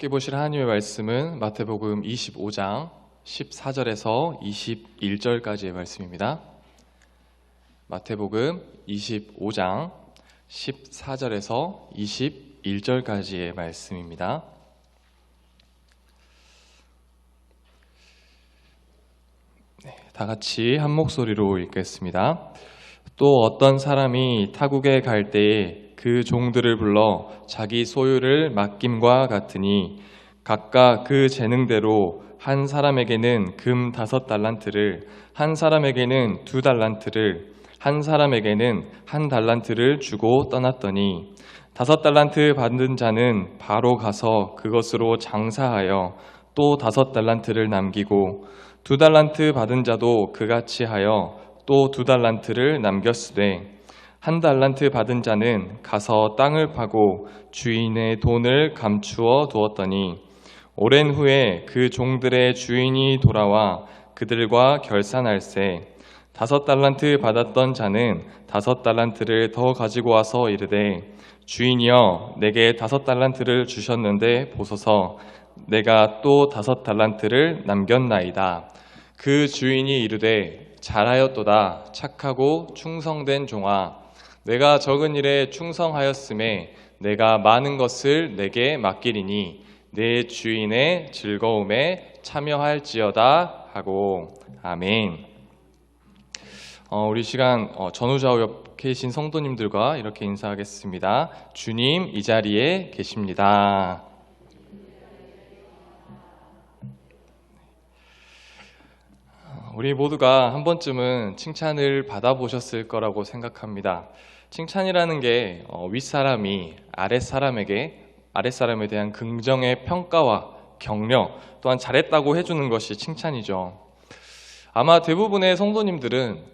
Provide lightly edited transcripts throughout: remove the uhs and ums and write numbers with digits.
함께 보실 하나님의 말씀은 마태복음 25장 14절에서 21절까지의 말씀입니다. 마태복음 25장 14절에서 21절까지의 말씀입니다. 다 같이 한 목소리로 읽겠습니다. 또 어떤 사람이 타국에 갈 때에 그 종들을 불러 자기 소유를 맡김과 같으니 각각 그 재능대로 한 사람에게는 금 5달란트를, 한 사람에게는 2달란트를, 한 사람에게는 1달란트를 주고 떠났더니 5달란트 받은 자는 바로 가서 그것으로 장사하여 또 5달란트를 남기고 2달란트 받은 자도 그같이 하여 또 2달란트를 남겼으되 1달란트 받은 자는 가서 땅을 파고 주인의 돈을 감추어 두었더니 오랜 후에 그 종들의 주인이 돌아와 그들과 결산할세 5달란트 받았던 자는 5달란트를 더 가지고 와서 이르되 주인이여 내게 5달란트를 주셨는데 보소서 내가 또 5달란트를 남겼나이다. 그 주인이 이르되 잘하였도다 착하고 충성된 종아 내가 적은 일에 충성하였음에 내가 많은 것을 내게 맡기리니 내 주인의 즐거움에 참여할지어다 하고 아멘. 우리 시간 전후좌우 옆에 계신 성도님들과 이렇게 인사하겠습니다. 주님 이 자리에 계십니다. 우리 모두가 한 번쯤은 칭찬을 받아보셨을 거라고 생각합니다. 칭찬이라는 게 윗사람이 아랫사람에 대한 긍정의 평가와 격려 또한 잘했다고 해주는 것이 칭찬이죠. 아마 대부분의 성도님들은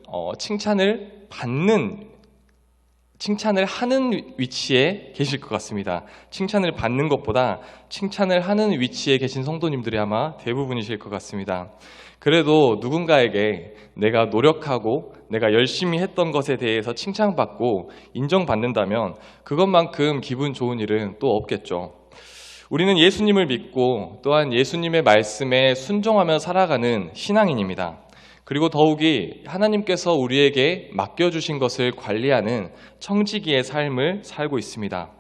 칭찬을 하는 위치에 계실 것 같습니다. 칭찬을 받는 것보다 칭찬을 하는 위치에 계신 성도님들이 아마 대부분이실 것 같습니다. 그래도 누군가에게 내가 노력하고 내가 열심히 했던 것에 대해서 칭찬받고 인정받는다면 그것만큼 기분 좋은 일은 또 없겠죠. 우리는 예수님을 믿고 또한 예수님의 말씀에 순종하며 살아가는 신앙인입니다. 그리고 더욱이 하나님께서 우리에게 맡겨주신 것을 관리하는 청지기의 삶을 살고 있습니다.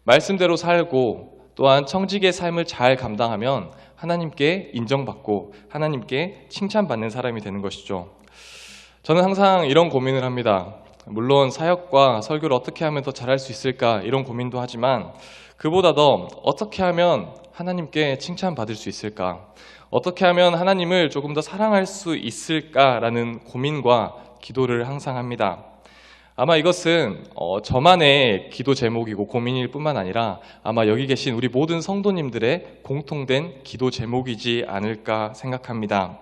말씀대로 살고 또한 청지기의 삶을 잘 감당하면 하나님께 인정받고 하나님께 칭찬받는 사람이 되는 것이죠. 저는 항상 이런 고민을 합니다. 물론 사역과 설교를 어떻게 하면 더 잘할 수 있을까 이런 고민도 하지만 그보다 더 어떻게 하면 하나님께 칭찬받을 수 있을까? 어떻게 하면 하나님을 조금 더 사랑할 수 있을까라는 고민과 기도를 항상 합니다. 아마 이것은 저만의 기도 제목이고 고민일 뿐만 아니라 아마 여기 계신 우리 모든 성도님들의 공통된 기도 제목이지 않을까 생각합니다.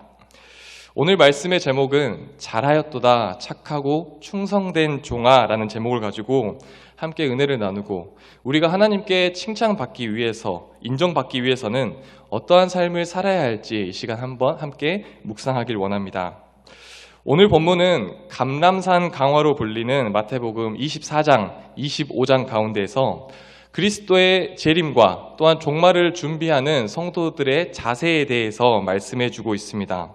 오늘 말씀의 제목은 잘하였도다 착하고 충성된 종아라는 제목을 가지고 함께 은혜를 나누고 우리가 하나님께 칭찬받기 위해서 인정받기 위해서는 어떠한 삶을 살아야 할지 이 시간 한번 함께 묵상하길 원합니다. 오늘 본문은 감람산 강화로 불리는 마태복음 24장, 25장 가운데에서 그리스도의 재림과 또한 종말을 준비하는 성도들의 자세에 대해서 말씀해주고 있습니다.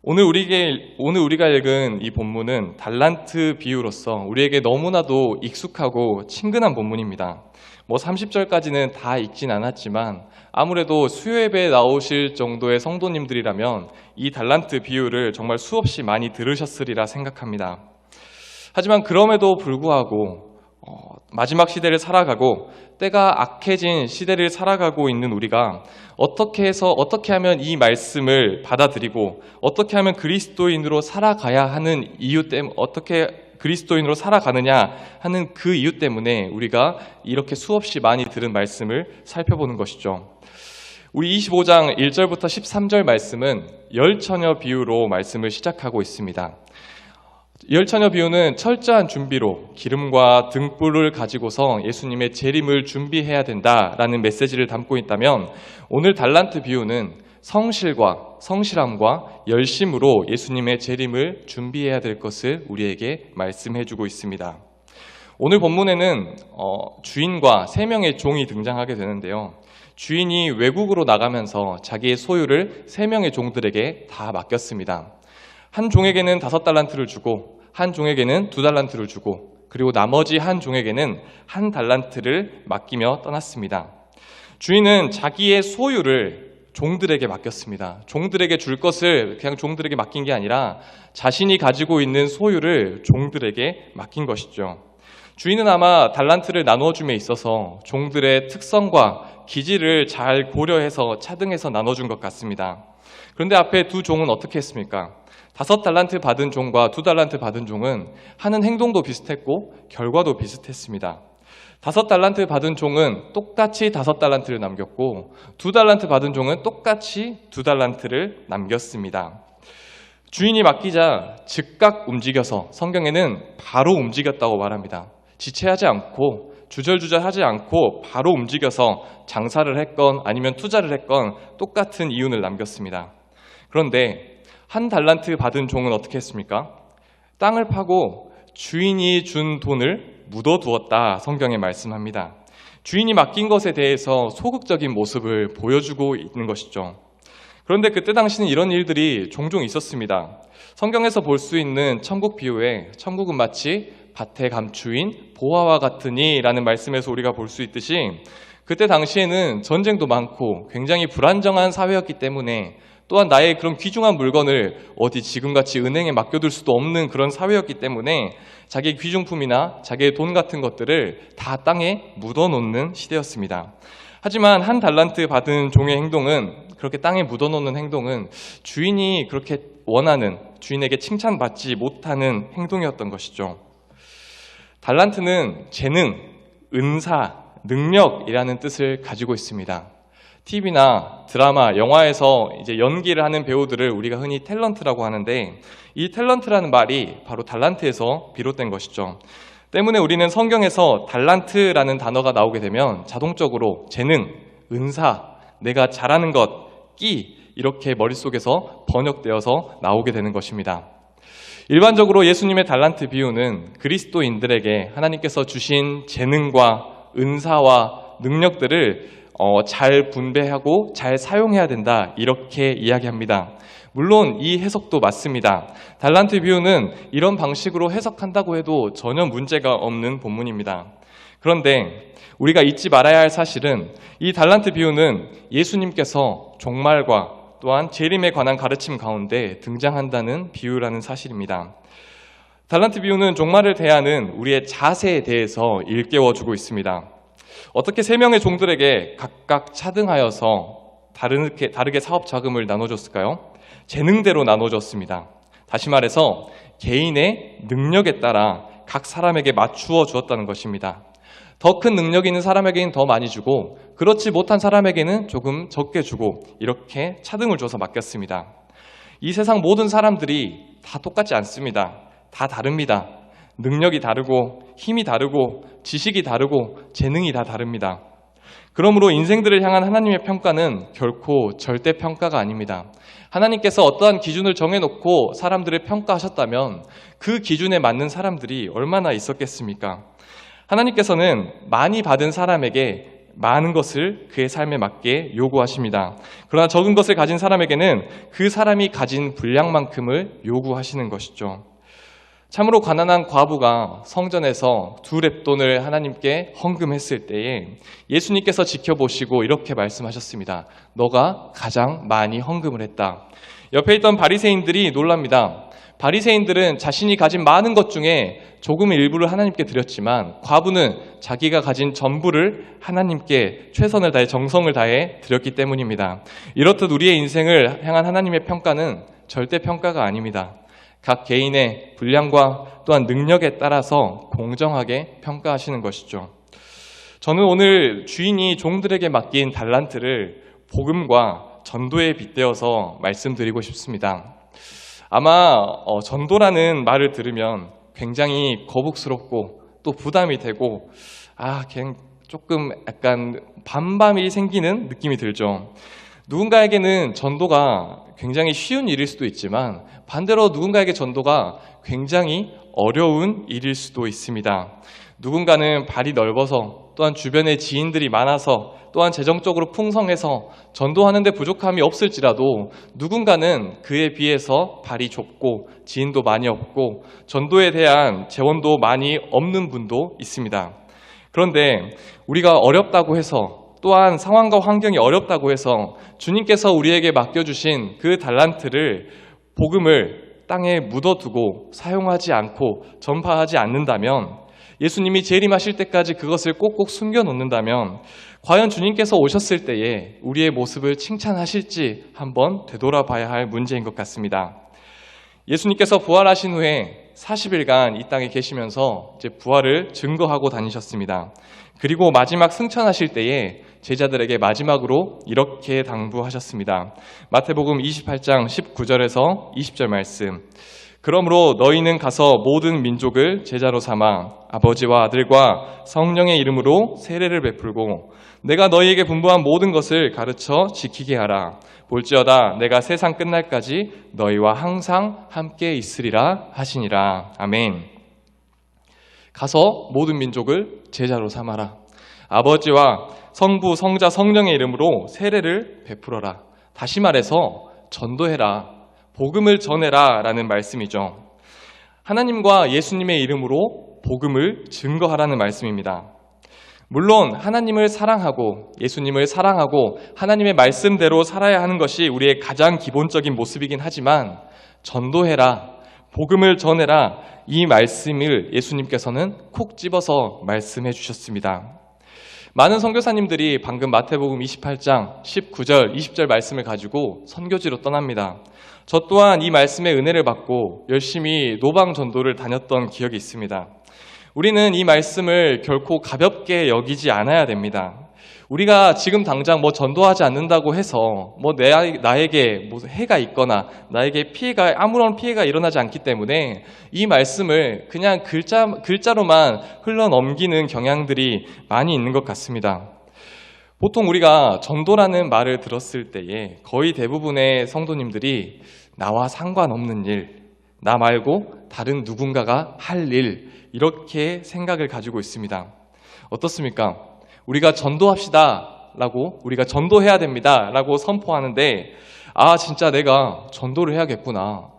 오늘 우리가 읽은 이 본문은 달란트 비유로서 우리에게 너무나도 익숙하고 친근한 본문입니다. 30절까지는 다 읽진 않았지만 아무래도 수요예배에 나오실 정도의 성도님들이라면 이 달란트 비유를 정말 수없이 많이 들으셨으리라 생각합니다. 하지만 그럼에도 불구하고 마지막 시대를 살아가고 때가 악해진 시대를 살아가고 있는 우리가 어떻게 하면 이 말씀을 받아들이고 어떻게 하면 그리스도인으로 살아가야 하는 이유 때문에 어떻게 그리스도인으로 살아가느냐 하는 그 이유 때문에 우리가 이렇게 수없이 많이 들은 말씀을 살펴보는 것이죠. 우리 25장 1절부터 13절 말씀은 열처녀 비유로 말씀을 시작하고 있습니다. 열처녀 비유는 철저한 준비로 기름과 등불을 가지고서 예수님의 재림을 준비해야 된다라는 메시지를 담고 있다면 오늘 달란트 비유는 성실함과 열심으로 예수님의 재림을 준비해야 될 것을 우리에게 말씀해주고 있습니다. 오늘 본문에는 주인과 3명의 종이 등장하게 되는데요. 주인이 외국으로 나가면서 자기의 소유를 3명의 종들에게 다 맡겼습니다. 한 종에게는 5달란트를 주고 한 종에게는 2달란트를 주고 그리고 나머지 한 종에게는 1달란트를 맡기며 떠났습니다. 주인은 자기의 소유를 종들에게 맡겼습니다. 종들에게 줄 것을 그냥 종들에게 맡긴 게 아니라 자신이 가지고 있는 소유를 종들에게 맡긴 것이죠. 주인은 아마 달란트를 나누어줌에 있어서 종들의 특성과 기질을 잘 고려해서 차등해서 나눠준 것 같습니다. 그런데 앞에 2종은 어떻게 했습니까? 5달란트 받은 종과 2달란트 받은 종은 하는 행동도 비슷했고 결과도 비슷했습니다. 5달란트 받은 종은 똑같이 5달란트를 남겼고 2달란트 받은 종은 똑같이 2달란트를 남겼습니다. 주인이 맡기자 즉각 움직여서 성경에는 바로 움직였다고 말합니다. 지체하지 않고 주절주절하지 않고 바로 움직여서 장사를 했건 아니면 투자를 했건 똑같은 이윤을 남겼습니다. 그런데 1달란트 받은 종은 어떻게 했습니까? 땅을 파고 주인이 준 돈을 묻어두었다 성경에 말씀합니다. 주인이 맡긴 것에 대해서 소극적인 모습을 보여주고 있는 것이죠. 그런데 그때 당시는 이런 일들이 종종 있었습니다. 성경에서 볼 수 있는 천국 비유에 천국은 마치 밭의 감추인 보화와 같으니 라는 말씀에서 우리가 볼 수 있듯이 그때 당시에는 전쟁도 많고 굉장히 불안정한 사회였기 때문에 또한 나의 그런 귀중한 물건을 어디 지금같이 은행에 맡겨둘 수도 없는 그런 사회였기 때문에 자기의 귀중품이나 자기의 돈 같은 것들을 다 땅에 묻어놓는 시대였습니다. 하지만 1달란트 받은 종의 행동은 그렇게 땅에 묻어놓는 행동은 주인이 그렇게 원하는 주인에게 칭찬받지 못하는 행동이었던 것이죠. 달란트는 재능, 은사, 능력이라는 뜻을 가지고 있습니다. TV나 드라마, 영화에서 이제 연기를 하는 배우들을 우리가 흔히 탤런트라고 하는데 이 탤런트라는 말이 바로 달란트에서 비롯된 것이죠. 때문에 우리는 성경에서 달란트라는 단어가 나오게 되면 자동적으로 재능, 은사, 내가 잘하는 것, 끼 이렇게 머릿속에서 번역되어서 나오게 되는 것입니다. 일반적으로 예수님의 달란트 비유는 그리스도인들에게 하나님께서 주신 재능과 은사와 능력들을 잘 분배하고 잘 사용해야 된다 이렇게 이야기합니다. 물론 이 해석도 맞습니다. 달란트 비유는 이런 방식으로 해석한다고 해도 전혀 문제가 없는 본문입니다. 그런데 우리가 잊지 말아야 할 사실은 이 달란트 비유는 예수님께서 종말과 또한 재림에 관한 가르침 가운데 등장한다는 비유라는 사실입니다. 달란트 비유는 종말을 대하는 우리의 자세에 대해서 일깨워주고 있습니다. 어떻게 3명의 종들에게 각각 차등하여서 다르게 사업 자금을 나눠줬을까요? 재능대로 나눠줬습니다. 다시 말해서 개인의 능력에 따라 각 사람에게 맞추어 주었다는 것입니다. 더 큰 능력 있는 사람에게는 더 많이 주고 그렇지 못한 사람에게는 조금 적게 주고 이렇게 차등을 줘서 맡겼습니다. 이 세상 모든 사람들이 다 똑같지 않습니다. 다 다릅니다. 능력이 다르고 힘이 다르고 지식이 다르고 재능이 다 다릅니다. 그러므로 인생들을 향한 하나님의 평가는 결코 절대 평가가 아닙니다. 하나님께서 어떠한 기준을 정해놓고 사람들을 평가하셨다면 그 기준에 맞는 사람들이 얼마나 있었겠습니까? 하나님께서는 많이 받은 사람에게 많은 것을 그의 삶에 맞게 요구하십니다. 그러나 적은 것을 가진 사람에게는 그 사람이 가진 분량만큼을 요구하시는 것이죠. 참으로 가난한 과부가 성전에서 2렙돈을 하나님께 헌금했을 때에 예수님께서 지켜보시고 이렇게 말씀하셨습니다. 너가 가장 많이 헌금을 했다. 옆에 있던 바리새인들이 놀랍니다. 바리새인들은 자신이 가진 많은 것 중에 조금의 일부를 하나님께 드렸지만 과부는 자기가 가진 전부를 하나님께 최선을 다해 정성을 다해 드렸기 때문입니다. 이렇듯 우리의 인생을 향한 하나님의 평가는 절대 평가가 아닙니다. 각 개인의 분량과 또한 능력에 따라서 공정하게 평가하시는 것이죠. 저는 오늘 주인이 종들에게 맡긴 달란트를 복음과 전도에 빗대어서 말씀드리고 싶습니다. 아마 전도라는 말을 들으면 굉장히 거북스럽고 또 부담이 되고 그냥 조금 약간 반감이 생기는 느낌이 들죠. 누군가에게는 전도가 굉장히 쉬운 일일 수도 있지만 반대로 누군가에게 전도가 굉장히 어려운 일일 수도 있습니다. 누군가는 발이 넓어서, 또한 주변에 지인들이 많아서, 또한 재정적으로 풍성해서 전도하는 데 부족함이 없을지라도 누군가는 그에 비해서 발이 좁고 지인도 많이 없고 전도에 대한 재원도 많이 없는 분도 있습니다. 그런데 우리가 어렵다고 해서, 또한 상황과 환경이 어렵다고 해서 주님께서 우리에게 맡겨주신 그 달란트를, 복음을 땅에 묻어두고 사용하지 않고 전파하지 않는다면, 예수님이 재림하실 때까지 그것을 꼭꼭 숨겨놓는다면 과연 주님께서 오셨을 때에 우리의 모습을 칭찬하실지 한번 되돌아봐야 할 문제인 것 같습니다. 예수님께서 부활하신 후에 40일간 이 땅에 계시면서 이제 부활을 증거하고 다니셨습니다. 그리고 마지막 승천하실 때에 제자들에게 마지막으로 이렇게 당부하셨습니다. 마태복음 28장 19절에서 20절 말씀. 그러므로 너희는 가서 모든 민족을 제자로 삼아 아버지와 아들과 성령의 이름으로 세례를 베풀고 내가 너희에게 분부한 모든 것을 가르쳐 지키게 하라. 볼지어다 내가 세상 끝날까지 너희와 항상 함께 있으리라 하시니라. 아멘. 가서 모든 민족을 제자로 삼아라. 아버지와 성부, 성자, 성령의 이름으로 세례를 베풀어라. 다시 말해서 전도해라. 복음을 전해라 라는 말씀이죠. 하나님과 예수님의 이름으로 복음을 증거하라는 말씀입니다. 물론 하나님을 사랑하고 예수님을 사랑하고 하나님의 말씀대로 살아야 하는 것이 우리의 가장 기본적인 모습이긴 하지만, 전도해라, 복음을 전해라, 이 말씀을 예수님께서는 콕 집어서 말씀해 주셨습니다. 많은 선교사님들이 방금 마태복음 28장 19절, 20절 말씀을 가지고 선교지로 떠납니다. 저 또한 이 말씀의 은혜를 받고 열심히 노방 전도를 다녔던 기억이 있습니다. 우리는 이 말씀을 결코 가볍게 여기지 않아야 됩니다. 우리가 지금 당장 전도하지 않는다고 해서 나에게 해가 있거나 나에게 아무런 피해가 일어나지 않기 때문에 이 말씀을 그냥 글자로만 흘러 넘기는 경향들이 많이 있는 것 같습니다. 보통 우리가 전도라는 말을 들었을 때에 거의 대부분의 성도님들이 나와 상관없는 일, 나 말고 다른 누군가가 할 일, 이렇게 생각을 가지고 있습니다. 어떻습니까? 우리가 전도합시다 라고, 우리가 전도해야 됩니다 라고 선포하는데, 진짜 내가 전도를 해야겠구나.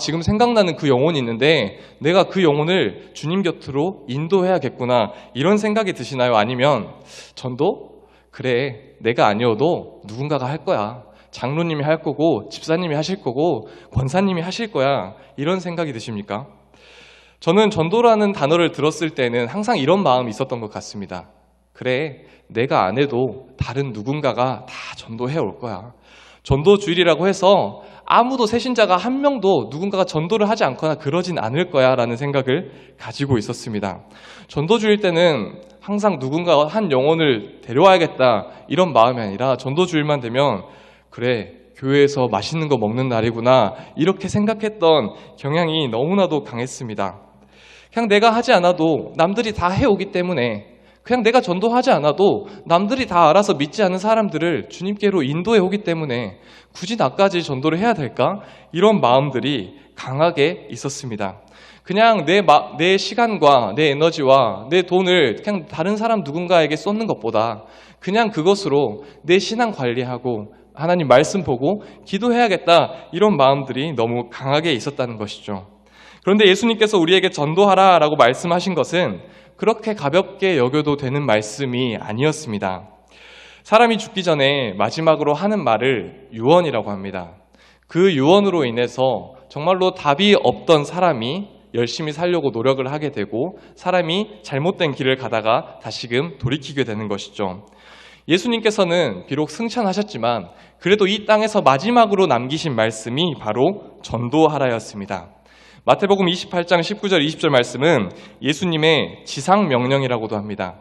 지금 생각나는 그 영혼이 있는데 내가 그 영혼을 주님 곁으로 인도해야겠구나, 이런 생각이 드시나요? 아니면 전도? 그래, 내가 아니어도 누군가가 할 거야. 장로님이 할 거고, 집사님이 하실 거고, 권사님이 하실 거야, 이런 생각이 드십니까? 저는 전도라는 단어를 들었을 때는 항상 이런 마음이 있었던 것 같습니다. 그래, 내가 안 해도 다른 누군가가 다 전도해 올 거야. 전도주일이라고 해서 아무도 새신자가 한 명도 누군가가 전도를 하지 않거나 그러진 않을 거야 라는 생각을 가지고 있었습니다. 전도주일 때는 항상 누군가 한 영혼을 데려와야겠다, 이런 마음이 아니라 전도주일만 되면 그래, 교회에서 맛있는 거 먹는 날이구나, 이렇게 생각했던 경향이 너무나도 강했습니다. 그냥 내가 하지 않아도 남들이 다 해오기 때문에, 그냥 내가 전도하지 않아도 남들이 다 알아서 믿지 않은 사람들을 주님께로 인도해 오기 때문에 굳이 나까지 전도를 해야 될까? 이런 마음들이 강하게 있었습니다. 그냥 내 시간과 내 에너지와 내 돈을 그냥 다른 사람 누군가에게 쏟는 것보다 그냥 그것으로 내 신앙 관리하고 하나님 말씀 보고 기도해야겠다, 이런 마음들이 너무 강하게 있었다는 것이죠. 그런데 예수님께서 우리에게 전도하라라고 말씀하신 것은 그렇게 가볍게 여겨도 되는 말씀이 아니었습니다. 사람이 죽기 전에 마지막으로 하는 말을 유언이라고 합니다. 그 유언으로 인해서 정말로 답이 없던 사람이 열심히 살려고 노력을 하게 되고, 사람이 잘못된 길을 가다가 다시금 돌이키게 되는 것이죠. 예수님께서는 비록 승천하셨지만 그래도 이 땅에서 마지막으로 남기신 말씀이 바로 전도하라였습니다. 마태복음 28장 19절 20절 말씀은 예수님의 지상명령이라고도 합니다.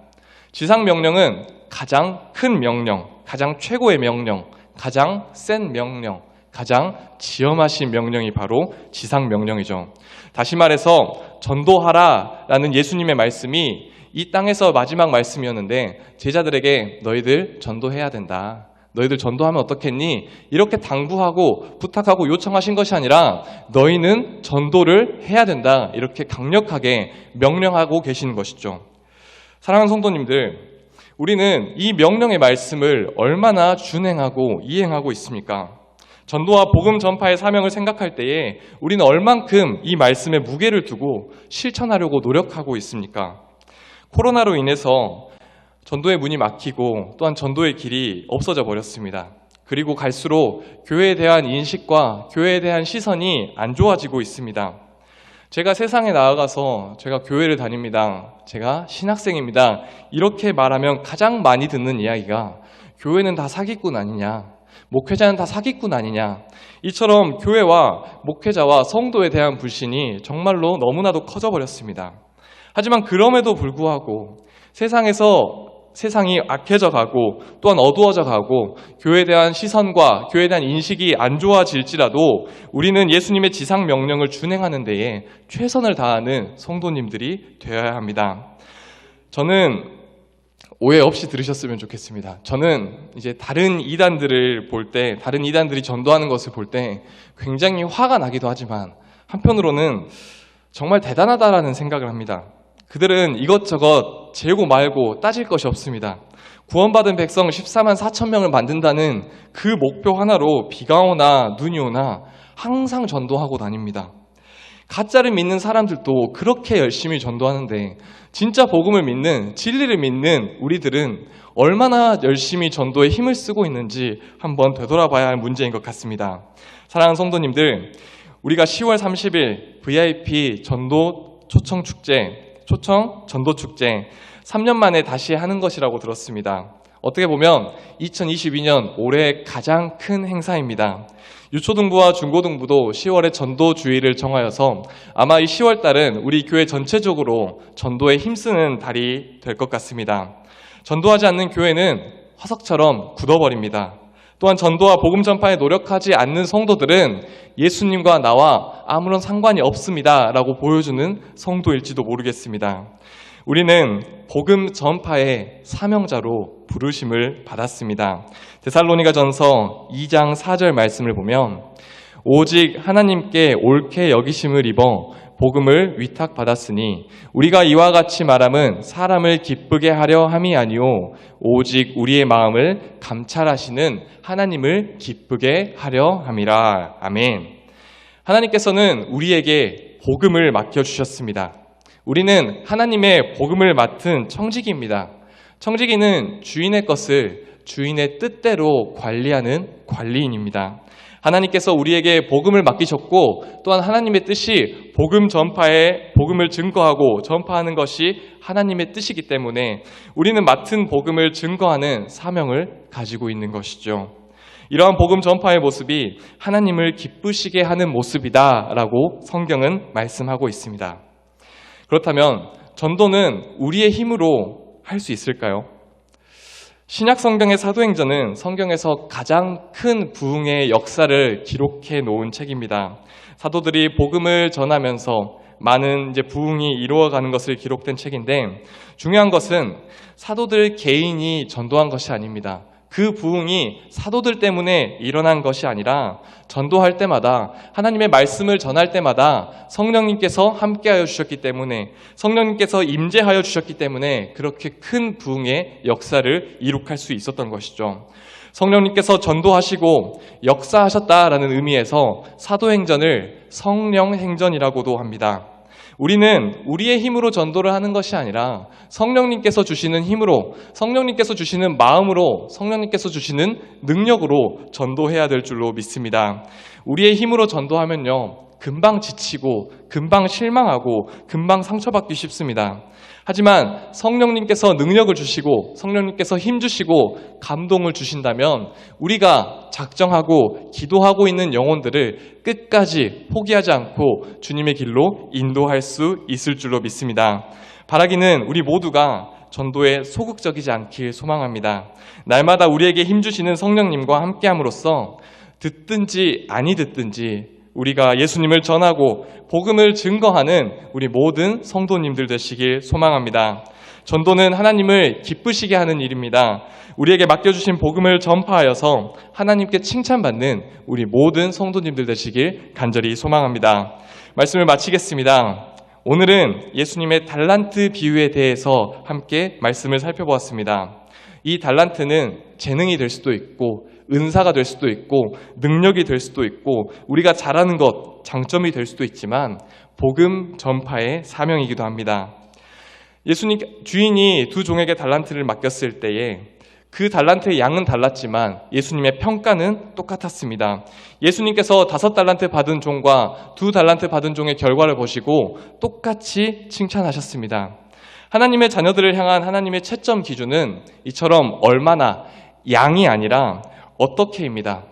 지상명령은 가장 큰 명령, 가장 최고의 명령, 가장 센 명령, 가장 지엄하신 명령이 바로 지상명령이죠. 다시 말해서 전도하라라는 예수님의 말씀이 이 땅에서 마지막 말씀이었는데 제자들에게 너희들 전도해야 된다, 너희들 전도하면 어떻겠니? 이렇게 당부하고 부탁하고 요청하신 것이 아니라 너희는 전도를 해야 된다, 이렇게 강력하게 명령하고 계시는 것이죠. 사랑하는 성도님들, 우리는 이 명령의 말씀을 얼마나 준행하고 이행하고 있습니까? 전도와 복음 전파의 사명을 생각할 때에 우리는 얼만큼 이 말씀에 무게를 두고 실천하려고 노력하고 있습니까? 코로나로 인해서 전도의 문이 막히고 또한 전도의 길이 없어져 버렸습니다. 그리고 갈수록 교회에 대한 인식과 교회에 대한 시선이 안 좋아지고 있습니다. 제가 세상에 나아가서 제가 교회를 다닙니다. 제가 신학생입니다. 이렇게 말하면 가장 많이 듣는 이야기가 교회는 다 사기꾼 아니냐, 목회자는 다 사기꾼 아니냐, 이처럼 교회와 목회자와 성도에 대한 불신이 정말로 너무나도 커져버렸습니다. 하지만 그럼에도 불구하고 세상이 악해져 가고 또한 어두워져 가고 교회에 대한 시선과 교회에 대한 인식이 안 좋아질지라도 우리는 예수님의 지상 명령을 준행하는 데에 최선을 다하는 성도님들이 되어야 합니다. 저는 오해 없이 들으셨으면 좋겠습니다. 저는 이제 다른 이단들을 볼 때, 다른 이단들이 전도하는 것을 볼 때 굉장히 화가 나기도 하지만 한편으로는 정말 대단하다라는 생각을 합니다. 그들은 이것저것 재고 말고 따질 것이 없습니다. 구원받은 백성 14만 4천 명을 만든다는 그 목표 하나로 비가 오나 눈이 오나 항상 전도하고 다닙니다. 가짜를 믿는 사람들도 그렇게 열심히 전도하는데 진짜 복음을 믿는, 진리를 믿는 우리들은 얼마나 열심히 전도에 힘을 쓰고 있는지 한번 되돌아봐야 할 문제인 것 같습니다. 사랑하는 성도님들, 우리가 10월 30일 VIP 전도 전도 축제 3년 만에 다시 하는 것이라고 들었습니다. 어떻게 보면 2022년 올해 가장 큰 행사입니다. 유초등부와 중고등부도 10월에 전도 주의를 정하여서 아마 이 10월 달은 우리 교회 전체적으로 전도에 힘쓰는 달이 될 것 같습니다. 전도하지 않는 교회는 화석처럼 굳어버립니다. 또한 전도와 복음 전파에 노력하지 않는 성도들은 예수님과 나와 아무런 상관이 없습니다 라고 보여주는 성도일지도 모르겠습니다. 우리는 복음 전파의 사명자로 부르심을 받았습니다. 데살로니가전서 2장 4절 말씀을 보면 오직 하나님께 옳게 여기심을 입어 복음을 위탁받았으니 우리가 이와 같이 말함은 사람을 기쁘게 하려 함이 아니오 오직 우리의 마음을 감찰하시는 하나님을 기쁘게 하려 함이라. 아멘. 하나님께서는 우리에게 복음을 맡겨주셨습니다. 우리는 하나님의 복음을 맡은 청지기입니다. 청지기는 주인의 것을 주인의 뜻대로 관리하는 관리인입니다. 하나님께서 우리에게 복음을 맡기셨고 또한 하나님의 뜻이 복음을 증거하고 전파하는 것이 하나님의 뜻이기 때문에 우리는 맡은 복음을 증거하는 사명을 가지고 있는 것이죠. 이러한 복음 전파의 모습이 하나님을 기쁘시게 하는 모습이다라고 성경은 말씀하고 있습니다. 그렇다면 전도는 우리의 힘으로 할 수 있을까요? 신약 성경의 사도행전은 성경에서 가장 큰 부흥의 역사를 기록해 놓은 책입니다. 사도들이 복음을 전하면서 많은 부흥이 이루어가는 것을 기록된 책인데 중요한 것은 사도들 개인이 전도한 것이 아닙니다. 그 부흥이 사도들 때문에 일어난 것이 아니라 전도할 때마다 하나님의 말씀을 전할 때마다 성령님께서 함께하여 주셨기 때문에 성령님께서 임재하여 주셨기 때문에 그렇게 큰 부흥의 역사를 이룩할 수 있었던 것이죠. 성령님께서 전도하시고 역사하셨다라는 의미에서 사도행전을 성령행전이라고도 합니다. 우리는 우리의 힘으로 전도를 하는 것이 아니라 성령님께서 주시는 힘으로, 성령님께서 주시는 마음으로, 성령님께서 주시는 능력으로 전도해야 될 줄로 믿습니다. 우리의 힘으로 전도하면요, 금방 지치고, 금방 실망하고, 금방 상처받기 쉽습니다. 하지만 성령님께서 능력을 주시고 성령님께서 힘 주시고 감동을 주신다면 우리가 작정하고 기도하고 있는 영혼들을 끝까지 포기하지 않고 주님의 길로 인도할 수 있을 줄로 믿습니다. 바라기는 우리 모두가 전도에 소극적이지 않길 소망합니다. 날마다 우리에게 힘 주시는 성령님과 함께함으로써 듣든지 아니 듣든지 우리가 예수님을 전하고 복음을 증거하는 우리 모든 성도님들 되시길 소망합니다. 전도는 하나님을 기쁘시게 하는 일입니다. 우리에게 맡겨주신 복음을 전파하여서 하나님께 칭찬받는 우리 모든 성도님들 되시길 간절히 소망합니다. 말씀을 마치겠습니다. 오늘은 예수님의 달란트 비유에 대해서 함께 말씀을 살펴보았습니다. 이 달란트는 재능이 될 수도 있고 은사가 될 수도 있고 능력이 될 수도 있고 우리가 잘하는 것, 장점이 될 수도 있지만 복음 전파의 사명이기도 합니다. 예수님 주인이 두 종에게 달란트를 맡겼을 때에 그 달란트의 양은 달랐지만 예수님의 평가는 똑같았습니다. 예수님께서 5달란트 받은 종과 2달란트 받은 종의 결과를 보시고 똑같이 칭찬하셨습니다. 하나님의 자녀들을 향한 하나님의 채점 기준은 이처럼 얼마나, 양이 아니라 어떻게입니다.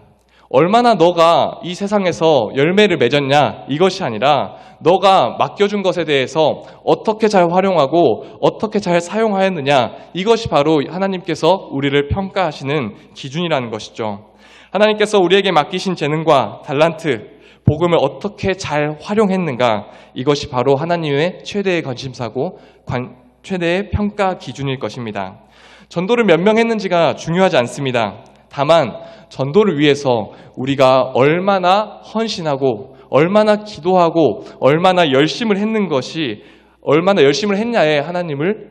얼마나 너가 이 세상에서 열매를 맺었냐, 이것이 아니라 너가 맡겨준 것에 대해서 어떻게 잘 활용하고 어떻게 잘 사용하였느냐, 이것이 바로 하나님께서 우리를 평가하시는 기준이라는 것이죠. 하나님께서 우리에게 맡기신 재능과 달란트, 복음을 어떻게 잘 활용했는가, 이것이 바로 하나님의 최대의 관심사고 최대의 평가 기준일 것입니다. 전도를 몇 명 했는지가 중요하지 않습니다. 다만 전도를 위해서 우리가 얼마나 헌신하고 얼마나 기도하고 얼마나 열심을 했냐에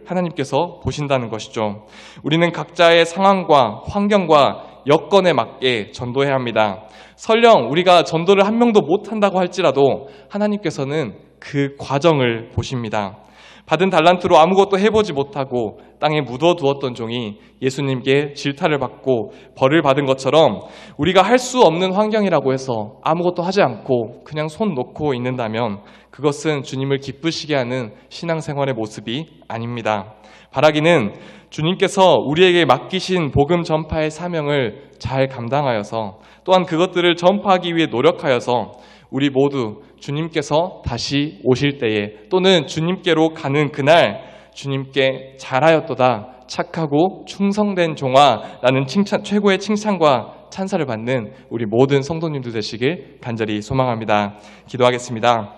하나님께서 보신다는 것이죠. 우리는 각자의 상황과 환경과 여건에 맞게 전도해야 합니다. 설령 우리가 전도를 한 명도 못한다고 할지라도 하나님께서는 그 과정을 보십니다. 받은 달란트로 아무것도 해보지 못하고 땅에 묻어두었던 종이 예수님께 질타를 받고 벌을 받은 것처럼 우리가 할 수 없는 환경이라고 해서 아무것도 하지 않고 그냥 손 놓고 있는다면 그것은 주님을 기쁘시게 하는 신앙생활의 모습이 아닙니다. 바라기는 주님께서 우리에게 맡기신 복음 전파의 사명을 잘 감당하여서 또한 그것들을 전파하기 위해 노력하여서 우리 모두 주님께서 다시 오실 때에 또는 주님께로 가는 그날 주님께 잘하였도다, 착하고 충성된 종아라는 최고의 칭찬과 찬사를 받는 우리 모든 성도님들 되시길 간절히 소망합니다. 기도하겠습니다.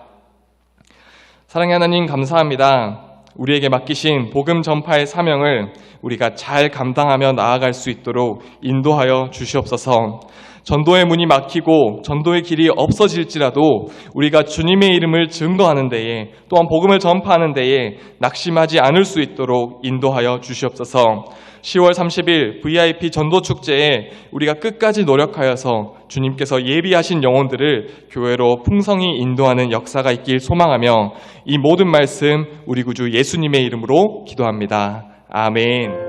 사랑의 하나님, 감사합니다. 우리에게 맡기신 복음 전파의 사명을 우리가 잘 감당하며 나아갈 수 있도록 인도하여 주시옵소서. 전도의 문이 막히고 전도의 길이 없어질지라도 우리가 주님의 이름을 증거하는 데에 또한 복음을 전파하는 데에 낙심하지 않을 수 있도록 인도하여 주시옵소서. 10월 30일 VIP 전도축제에 우리가 끝까지 노력하여서 주님께서 예비하신 영혼들을 교회로 풍성히 인도하는 역사가 있길 소망하며 이 모든 말씀 우리 구주 예수님의 이름으로 기도합니다. 아멘.